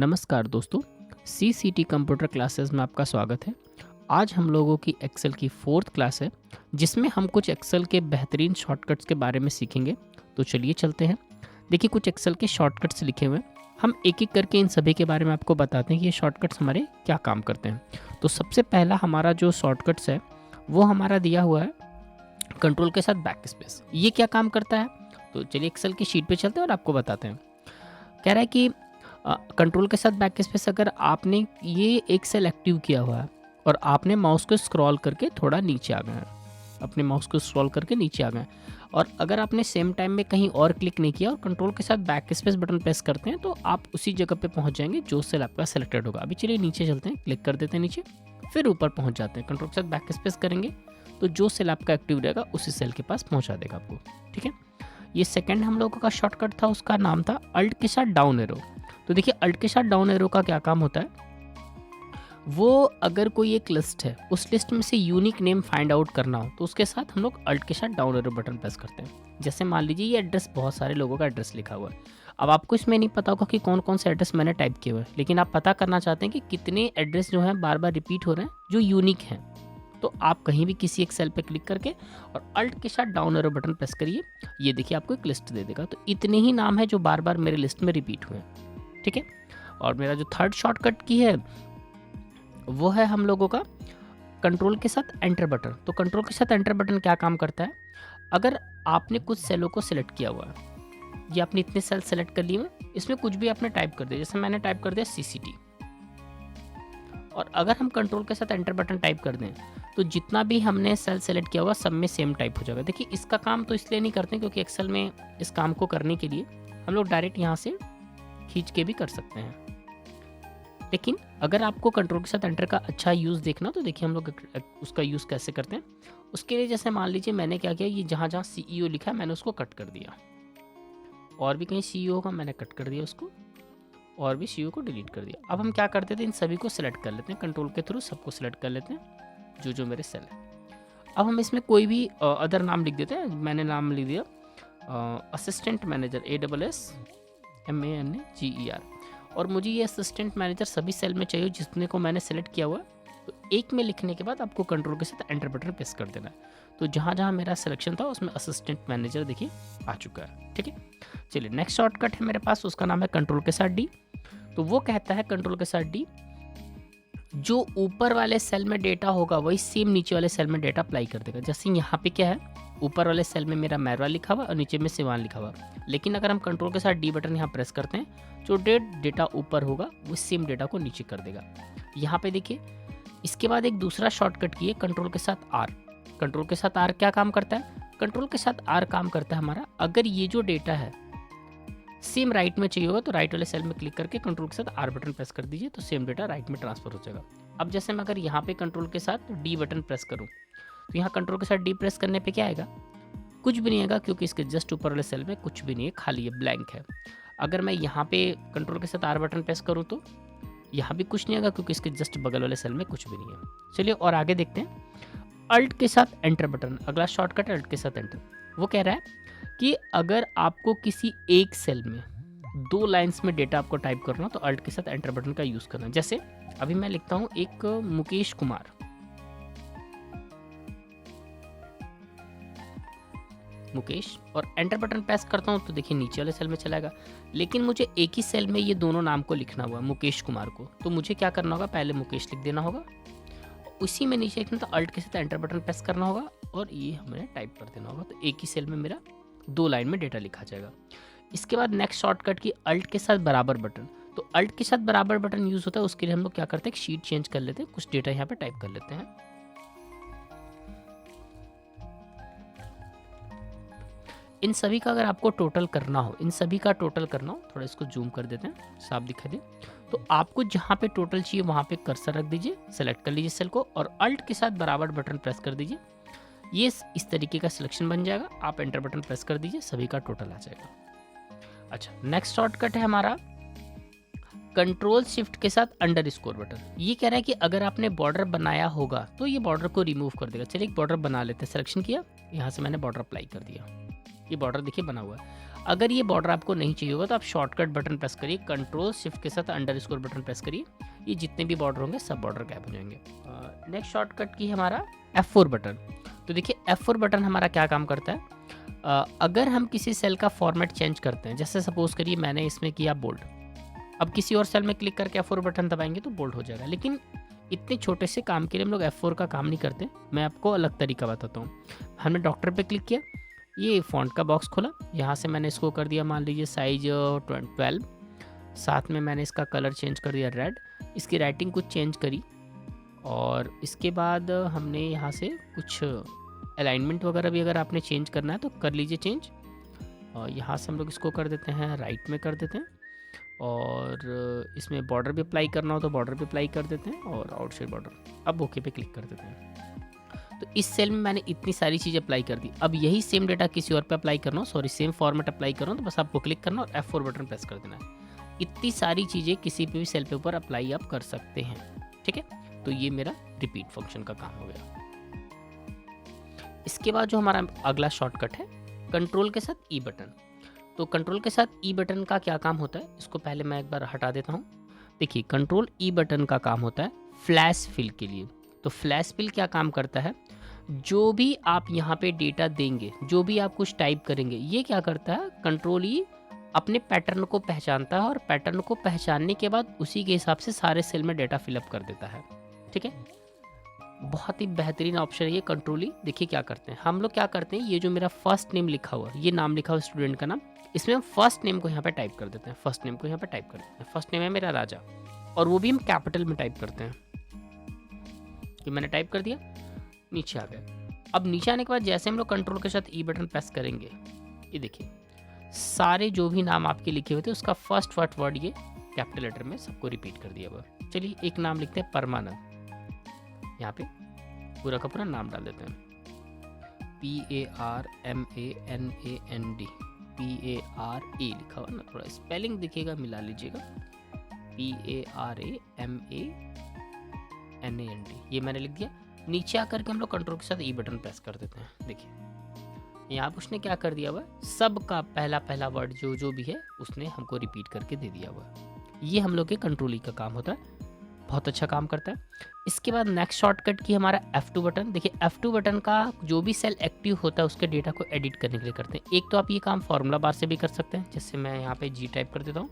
नमस्कार दोस्तों, CCT computer classes में आपका स्वागत है। आज हम लोगों की एक्सेल की 4th क्लास है, जिसमें हम कुछ एक्सेल के बेहतरीन शॉर्टकट्स के बारे में सीखेंगे। तो चलिए चलते हैं। देखिए, कुछ एक्सेल के शॉर्टकट्स लिखे हुए हैं। हम एक-एक करके इन सभी के बारे में आपको बताते हैं कि ये शॉर्टकट्स हमारे क्या काम करते हैं। तो सबसे पहला हमारा जो शॉर्टकट्स है, वो हमारा दिया हुआ है कंट्रोल के साथ बैक स्पेस। ये क्या काम करता है? तो चलिए एक्सेल की शीट पे चलते हैं और आपको बताते हैं। कह रहा है कि कंट्रोल के साथ बैक स्पेस, अगर आपने ये एक सेल एक्टिव किया हुआ है और आपने माउस को स्क्रॉल करके थोड़ा नीचे आ गए हैं, अपने माउस को स्क्रॉल करके नीचे आ गए, और अगर आपने सेम टाइम में कहीं और क्लिक नहीं किया और कंट्रोल के साथ बैक स्पेस बटन प्रेस करते हैं, तो आप उसी जगह पे पहुंच जाएंगे जो सेल आपका सेलेक्टेड होगा। अभी चलिए नीचे चलते हैं, क्लिक कर देते हैं नीचे, फिर ऊपर पहुंच जाते हैं। कंट्रोल के साथ बैक स्पेस करेंगे तो जो सेल आपका एक्टिव रहेगा उसी सेल के पास पहुंचा देगा आपको। ठीक है, ये सेकेंड हम लोगों का शॉर्टकट था, उसका नाम था अल्ट के साथ डाउन एरो। तो देखिए, अल्ट के साथ डाउन एरो का क्या काम होता है, वो अगर कोई एक लिस्ट है, उस लिस्ट में से यूनिक नेम फाइंड आउट करना हो तो उसके साथ हम लोग अल्ट के साथ डाउन एरो बटन प्रेस करते हैं। जैसे मान लीजिए ये एड्रेस, बहुत सारे लोगों का एड्रेस लिखा हुआ है। अब आपको इसमें नहीं पता होगा कि कौन कौन से एड्रेस मैंने टाइप किए हुए हैं, लेकिन आप पता करना चाहते हैं कि कितने एड्रेस जो हैं बार बार रिपीट हो रहे हैं जो यूनिक हैं। तो आप कहीं भी किसी एक सेल पे क्लिक करके और अल्ट के साथ डाउन एरो बटन प्रेस करिए, ये देखिए आपको एक लिस्ट दे देगा। तो इतने ही नाम है जो बार बार मेरे लिस्ट में रिपीट हुए हैं। ठीक है, और मेरा जो थर्ड शॉर्टकट की है वो है हम लोगों का कंट्रोल के साथ एंटर बटन। तो कंट्रोल के साथ एंटर बटन क्या काम करता है, अगर आपने कुछ सेलों को सिलेक्ट किया हुआ है, ये आपने इतने सेल सेलेक्ट कर लिए हैं, इसमें कुछ भी आपने टाइप कर दिया, जैसे मैंने टाइप कर दिया CCT, और अगर हम कंट्रोल के साथ एंटर बटन टाइप कर दें तो जितना भी हमने सेल सेलेक्ट किया हुआ सब में सेम टाइप हो जाएगा। देखिए, इसका काम तो इसलिए नहीं करते क्योंकि एक्सेल में इस काम को करने के लिए हम लोग डायरेक्ट यहाँ से खींच के भी कर सकते हैं, लेकिन अगर आपको कंट्रोल के साथ एंटर का अच्छा यूज़ देखना तो देखिए हम लोग उसका यूज़ कैसे करते हैं। उसके लिए जैसे मान लीजिए मैंने क्या किया, ये जहाँ जहाँ CEO लिखा है मैंने उसको कट कर दिया, और भी कहीं CEO होगा मैंने कट कर दिया उसको, और भी CEO को डिलीट कर दिया। अब हम क्या करते थे, इन सभी को सिलेक्ट कर लेते हैं, कंट्रोल के थ्रू सबको सिलेक्ट कर लेते हैं जो जो मेरे सेल है। अब हम इसमें कोई भी अदर नाम लिख देते हैं। मैंने नाम लिख दिया असिस्टेंट मैनेजर, ASSMANAGER, और मुझे ये असिस्टेंट मैनेजर सभी सेल में चाहिए जितने को मैंने सेलेक्ट किया हुआ है। तो एक में लिखने के बाद आपको कंट्रोल के साथ एंटर बटन प्रेस कर देना है। तो जहाँ जहाँ मेरा सिलेक्शन था उसमें असिस्टेंट मैनेजर देखिए आ चुका है। ठीक है, चलिए नेक्स्ट शॉर्टकट है मेरे पास, उसका नाम है कंट्रोल के साथ D। तो वो कहता है कंट्रोल के साथ D, जो ऊपर वाले सेल में डेटा होगा वही सेम नीचे वाले सेल में डेटा अप्लाई कर देगा। जैसे यहाँ पे क्या है, ऊपर वाले सेल में मेरा मैरवा लिखा हुआ और नीचे में सिवान लिखा हुआ, लेकिन अगर हम कंट्रोल के साथ D बटन यहाँ प्रेस करते हैं, जो डेटा ऊपर होगा वो सेम डेटा को नीचे कर देगा। यहाँ पे देखिए, इसके बाद एक दूसरा शॉर्टकट की है कंट्रोल के साथ R। कंट्रोल के साथ R क्या काम करता है, कंट्रोल के साथ R काम करता है हमारा, अगर ये जो डेटा है सेम राइट में चाहिए होगा तो राइट वाले सेल में क्लिक करके कंट्रोल के साथ R बटन प्रेस कर दीजिए, तो सेम डेटा राइट में ट्रांसफर हो जाएगा। अब जैसे मैं अगर यहाँ पे कंट्रोल के साथ D बटन प्रेस करूँ तो यहाँ कंट्रोल के साथ D प्रेस करने पे क्या आएगा, कुछ भी नहीं आएगा, क्योंकि इसके जस्ट ऊपर वाले सेल में कुछ भी नहीं है, खाली है, ब्लैंक है। अगर मैं यहाँ पे कंट्रोल के साथ R बटन प्रेस करूँ तो यहाँ भी कुछ नहीं आएगा, क्योंकि इसके जस्ट बगल वाले सेल में कुछ भी नहीं है। चलिए और आगे देखते हैं। अल्ट के साथ एंटर बटन, अगला शॉर्टकट है अल्ट के साथ एंटर। वो कह रहा है कि अगर आपको किसी एक सेल में 2 लाइन्स में डेटा आपको टाइप करना तो अल्ट के साथ एंटर बटन का यूज़ करना। जैसे अभी मैं लिखता हूँ एक मुकेश कुमार, मुकेश, और एंटर बटन प्रेस करता हूँ तो देखिए नीचे वाले सेल में चलाएगा, लेकिन मुझे एक ही सेल में ये दोनों नाम को लिखना हुआ, मुकेश कुमार को, तो मुझे क्या करना होगा, पहले मुकेश लिख देना होगा, उसी में नीचे लिखना, तो अल्ट के साथ एंटर बटन प्रेस करना होगा और ये हमें टाइप कर देना होगा, तो एक ही सेल में मेरा 2 लाइन में डेटा लिखा जाएगा। इसके बाद नेक्स्ट शॉर्टकट की अल्ट के साथ बराबर बटन। तो अल्ट के साथ बराबर बटन यूज़ होता है, उसके लिए हम लोग क्या करते हैं, शीट चेंज कर लेते हैं, कुछ डेटा यहाँ पे टाइप कर लेते हैं। इन सभी का अगर आपको टोटल करना हो, इन सभी का टोटल करना हो, थोड़ा इसको जूम कर देते हैं, साफ दिखाई दे, तो आपको जहाँ पे टोटल चाहिए वहाँ पे कर्सर रख दीजिए, सेलेक्ट कर लीजिए सेल को और अल्ट के साथ बराबर बटन प्रेस कर दीजिए। ये इस तरीके का सिलेक्शन बन जाएगा। आप एंटर बटन प्रेस कर दीजिए, सभी का टोटल आ जाएगा। अच्छा, नेक्स्ट शॉर्टकट है हमारा कंट्रोल शिफ्ट के साथ अंडरस्कोर बटन। ये कह रहा है कि अगर आपने बॉर्डर बनाया होगा तो ये बॉर्डर को रिमूव कर देगा। चलिए एक बॉर्डर बना लेते हैं, सिलेक्शन किया, यहाँ से मैंने बॉर्डर अप्लाई कर दिया। ये बॉर्डर देखिए बना हुआ है। अगर ये बॉर्डर आपको नहीं चाहिए होगा तो आप शॉर्टकट बटन प्रेस करिए, कंट्रोल शिफ्ट के साथ अंडरस्कोर बटन प्रेस करिए, ये जितने भी बॉर्डर होंगे सब बॉर्डर गायब हो जाएंगे। नेक्स्ट शॉर्टकट की हमारा F4 बटन। तो देखिए F4 बटन हमारा क्या काम करता है, अगर हम किसी सेल का फॉर्मेट चेंज करते हैं, जैसे सपोज करिए मैंने इसमें किया बोल्ड, अब किसी और सेल में क्लिक करके F4 बटन दबाएंगे तो बोल्ड हो जाएगा। लेकिन इतने छोटे से काम के लिए हम लोग F4 का काम नहीं करते, मैं आपको अलग तरीका बताता हूँ। हमने डॉक्टर पे क्लिक किया, ये फॉन्ट का बॉक्स खोला, यहाँ से मैंने इसको कर दिया मान लीजिए साइज 12, साथ में मैंने इसका कलर चेंज कर दिया रेड, इसकी राइटिंग कुछ चेंज करी, और इसके बाद हमने यहाँ से कुछ अलाइनमेंट वगैरह भी अगर आपने चेंज करना है तो कर लीजिए चेंज। और यहाँ से हम लोग इसको कर देते हैं राइट में कर देते हैं, और इसमें बॉर्डर भी अप्लाई करना हो तो बॉर्डर भी अप्लाई कर देते हैं, और आउटसाइड बॉर्डर। अब ओके पे क्लिक कर देते हैं। तो इस सेल में मैंने इतनी सारी चीज़ें अप्लाई कर दी। अब यही सेम डेटा किसी और पे अप्लाई करना हो, सॉरी सेम फॉर्मेट अप्लाई करना हो, तो बस आपको क्लिक करना और F4 बटन प्रेस कर देना है। इतनी सारी चीज़ें किसी भी सेल पे ऊपर अप्लाई आप कर सकते हैं, ठीक है। तो ये मेरा रिपीट फंक्शन का काम हो गया। इसके बाद जो हमारा अगला शॉर्टकट है कंट्रोल के साथ ई बटन। तो कंट्रोल के साथ ई बटन का क्या काम होता है, इसको पहले मैं एक बार हटा देता हूँ। देखिए कंट्रोल ई बटन का काम होता है फ्लैश फिल के लिए। तो फ्लैश फिल क्या काम करता है, जो भी आप यहाँ पे डेटा देंगे, जो भी आप कुछ टाइप करेंगे, ये क्या करता है, कंट्रोल ई अपने पैटर्न को पहचानता है, और पैटर्न को पहचानने के बाद उसी के हिसाब से सारे सेल में डेटा फिलअप कर देता है, ठीक है। बहुत ही बेहतरीन ऑप्शन है ये कंट्रोल ई। देखिए क्या करते हैं हम लोग, क्या करते हैं, ये जो मेरा फर्स्ट नेम लिखा हुआ, ये नाम लिखा हुआ स्टूडेंट का नाम, इसमें हम फर्स्ट नेम को यहाँ पे टाइप कर देते हैं, फर्स्ट नेम को यहाँ पे टाइप कर देते हैं। फर्स्ट नेम है मेरा राजा, और वो भी हम कैपिटल में टाइप करते हैं। कि मैंने टाइप कर दिया, नीचे आ गए। अब नीचे आने के बाद जैसे हम लोग कंट्रोल के साथ ई बटन प्रेस करेंगे, ये देखिए सारे जो भी नाम आपके लिखे हुए थे उसका फर्स्ट वर्ड ये कैपिटल लेटर में सबको रिपीट कर दिया हुआ। चलिए एक नाम लिखते हैं परमानंद, यहाँ पे पूरा का पूरा नाम डाल देते हैं, PARMANAND, PARA लिखा हुआ ना, थोड़ा स्पेलिंग दिखेगा मिला लीजिएगा, PARAMANAND, ये मैंने लिख दिया। नीचे आकर के हम लोग कंट्रोल के साथ ई बटन प्रेस कर देते हैं। देखिए यहाँ पर उसने क्या कर दिया हुआ, सबका पहला वर्ड जो भी है उसने हमको रिपीट करके दे दिया हुआ। ये हम लोग के कंट्रोल ई का काम होता है, बहुत अच्छा काम करता है। इसके बाद नेक्स्ट शॉर्टकट की हमारा F2 बटन। देखिए F2 बटन का जो भी सेल एक्टिव होता है उसके डेटा को एडिट करने के लिए करते हैं। एक तो आप ये काम फॉर्मूला बार से भी कर सकते हैं, जैसे मैं यहाँ पे G टाइप कर देता हूँ,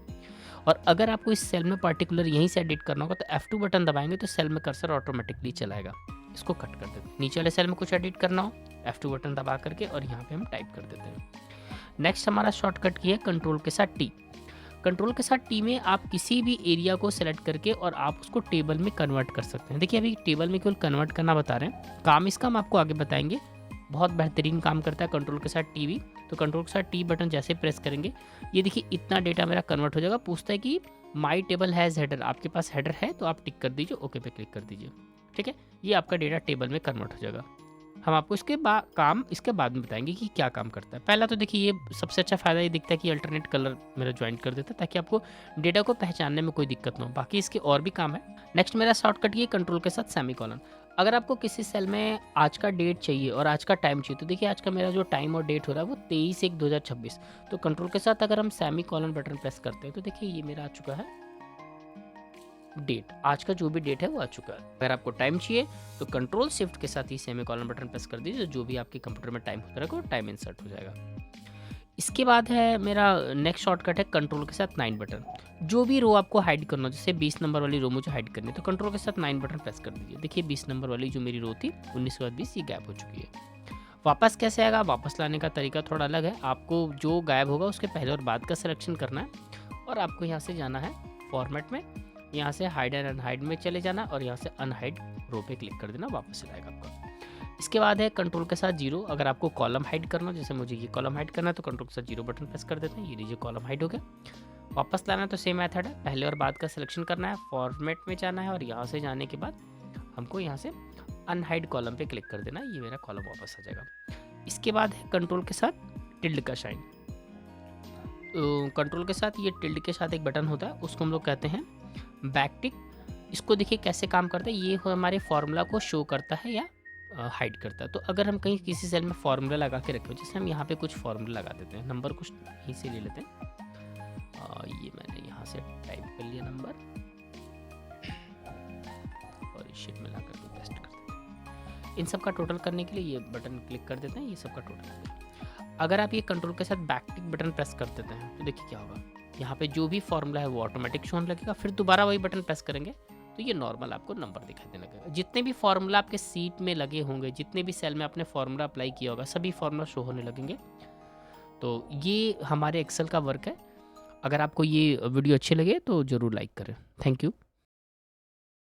और अगर आपको इस सेल में पर्टिकुलर यहीं से एडिट करना होगा तो F2 बटन दबाएंगे तो सेल में कर्सर ऑटोमेटिकली चलाएगा। इसको कट कर देते हैं। नीचे वाले सेल में कुछ एडिट करना हो F2 बटन दबा करके और यहाँ पे हम टाइप कर देते हैं। नेक्स्ट हमारा शॉर्टकट की है कंट्रोल के साथ टी। कंट्रोल के साथ टी में आप किसी भी एरिया को सेलेक्ट करके और आप उसको टेबल में कन्वर्ट कर सकते हैं। देखिए अभी टेबल में केवल कन्वर्ट करना बता रहे हैं, काम इसका हम आपको आगे बताएंगे। बहुत बेहतरीन काम करता है कंट्रोल के साथ टी भी। तो कंट्रोल के साथ टी बटन जैसे प्रेस करेंगे, ये देखिए इतना डेटा मेरा कन्वर्ट हो जाएगा। पूछता है कि माई टेबल हैज़ हेडर, आपके पास हेडर है तो आप टिक कर दीजिए, ओके पे क्लिक कर दीजिए, ठीक है। ये आपका डेटा टेबल में कन्वर्ट हो जाएगा। हम आपको इसके काम इसके बाद में बताएंगे कि क्या काम करता है। पहला तो देखिए ये सबसे अच्छा फ़ायदा ये दिखता है कि अल्टरनेट कलर मेरा ज्वाइन कर देता है ताकि आपको डेटा को पहचानने में कोई दिक्कत ना हो। बाकी इसके और भी काम है। नेक्स्ट मेरा शॉर्टकट ये कंट्रोल के साथ सेमीकोलन। अगर आपको किसी सेल में आज का डेट चाहिए और आज का टाइम चाहिए, तो देखिए आज का मेरा जो टाइम और डेट हो रहा है वो 23/1/2026। तो कंट्रोल के साथ अगर हम सेमीकोलन बटन प्रेस करते हैं तो देखिए ये मेरा आ चुका है डेट, आज का जो भी डेट है वो आ चुका है। अगर आपको टाइम चाहिए तो कंट्रोल शिफ्ट के साथ ही सेमीकोलन बटन प्रेस कर दीजिए, जो भी आपके कंप्यूटर में टाइम होता रहेगा टाइम इंसर्ट हो जाएगा। इसके बाद है मेरा नेक्स्ट शॉर्टकट है कंट्रोल के साथ 9 बटन। जो भी रो आपको हाइड करना हो, जैसे 20 नंबर वाली रो मुझे हाइड करनी है तो कंट्रोल के साथ 9 बटन प्रेस कर दीजिए। देखिए 20 नंबर वाली जो मेरी रो थी 19 के बाद 20 ये गायब हो चुकी है। वापस कैसे आएगा, वापस लाने का तरीका थोड़ा अलग है। आपको जो गायब होगा उसके पहले और बाद का सिलेक्शन करना है और आपको यहाँ से जाना है फॉर्मेट में, यहाँ से हाइड एंड अनहाइड में चले जाना और यहाँ से अनहाइड रो पे क्लिक कर देना, वापस से आएगा आपका। इसके बाद है कंट्रोल के साथ 0। अगर आपको कॉलम हाइड करना हो, जैसे मुझे ये कॉलम हाइड करना है तो कंट्रोल के साथ 0 बटन प्रेस कर देते हैं। ये लीजिए कॉलम हाइड हो गया। वापस लाना है तो सेम मेथड है, पहले और बाद का सिलेक्शन करना है, फॉर्मेट में जाना है और यहाँ से जाने के बाद हमको यहाँ से अनहाइड कॉलम पे क्लिक कर देना, ये मेरा कॉलम वापस आ जाएगा। इसके बाद है कंट्रोल के साथ टिल्ड का शाइन। तो कंट्रोल के साथ ये टिल्ड के साथ एक बटन होता है, उसको हम लोग कहते हैं बैक टिक। इसको देखिए कैसे काम करता है, ये हमारे फॉर्मूला को शो करता है या हाइड करता है। तो अगर हम कहीं किसी सेल में फार्मूला लगा के रखे हो, जैसे हम यहाँ पे कुछ फार्मूला लगा देते हैं, नंबर कुछ यहीं से ले लेते हैं। ये मैंने यहाँ से टाइप कर लिया नंबर और इस शीट में ला करके पेस्ट कर देते हैं। इन सब का टोटल करने के लिए ये बटन क्लिक कर देते हैं, ये सब का टोटल। अगर आप ये कंट्रोल के साथ बैक टिक बटन प्रेस कर देते हैं तो देखिए क्या होगा, यहाँ पे जो भी फार्मूला है वो ऑटोमेटिक शो होने लगेगा। फिर दोबारा वही बटन प्रेस करेंगे तो ये नॉर्मल आपको नंबर दिखाई देने लगेगा। जितने भी फार्मूला आपके सीट में लगे होंगे, जितने भी सेल में आपने फार्मूला अप्लाई किया होगा, सभी फार्मूला शो होने लगेंगे। तो ये हमारे एक्सेल का वर्क है। अगर आपको ये वीडियो अच्छे लगे तो ज़रूर लाइक करें। Thank you.